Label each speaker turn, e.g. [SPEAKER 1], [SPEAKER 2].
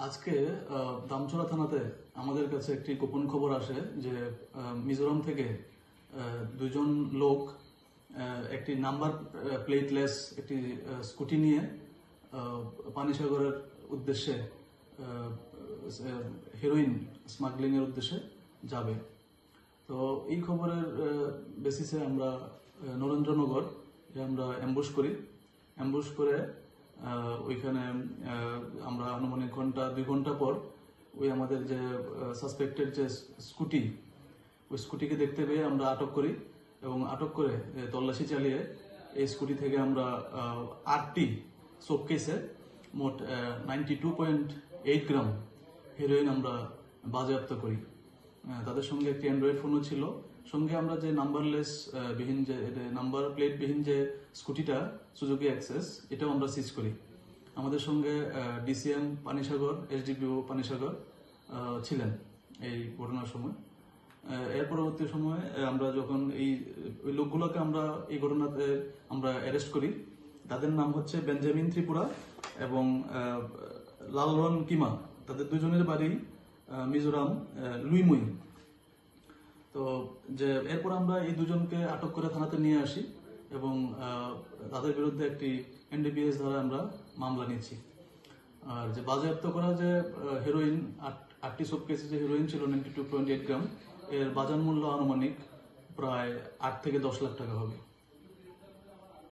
[SPEAKER 1] আজকে দামছড়া থানাতে আমাদের কাছে একটি গোপন খবর আসে যে মিজোরাম থেকে দুজন লোক একটি নাম্বার প্লেটলেস একটি স্কুটি নিয়ে পানিসাগরের উদ্দেশ্যে হেরোইন স্মাগলিং এর উদ্দেশ্যে যাবে। তো এই খবরের বেসিসে আমরা নরেন্দ্রনগর আমরা অ্যাম্বুশ করে ওইখানে আমরা আনুমানিক দুই ঘন্টা পর ওই আমাদের যে সাসপেক্টেড যে স্কুটি, ওই স্কুটিকে দেখতে পেয়ে আমরা আটক করি এবং আটক করে তল্লাশি চালিয়ে এই স্কুটি থেকে আমরা 8টি শোকেসে মোট 92.8 গ্রাম হেরোইন আমরা বাজেয়াপ্ত করি। তাদের সঙ্গে একটি অ্যান্ড্রয়েড ফোনও ছিল। সঙ্গে আমরা যে নাম্বারলেস বিহীন যে নাম্বার প্লেট বিহীন যে স্কুটিটা সুজুকি অ্যাক্সেস, এটাও আমরা সিজ করি। আমাদের সঙ্গে ডিসিএম পানিসাগর, এসডিপিও পানিসাগর ছিলেন এই ঘটনার সময়। এর পরবর্তী সময়ে আমরা যখন ওই লোকগুলোকে আমরা এই ঘটনাতে আমরা অ্যারেস্ট করি, তাদের নাম হচ্ছে বেঞ্জামিন ত্রিপুরা এবং লালরন কিমা। তাদের দুজনের বাড়ি মিজোরাম লুইমুই। তো যে এরপর আমরা এই দুজনকে আটক করে থানাতে নিয়ে আসি এবং তাদের বিরুদ্ধে একটি এনডিপিএস ধারা আমরা মামলা নিচ্ছি। আর যে বাজেয়াপ্ত করা যে হেরোইন 8টি শোকেসে যে হেরোইন ছিল 92.8 গ্রাম, এর বাজার মূল্য আনুমানিক প্রায় 8 থেকে 10 লাখ টাকা হবে।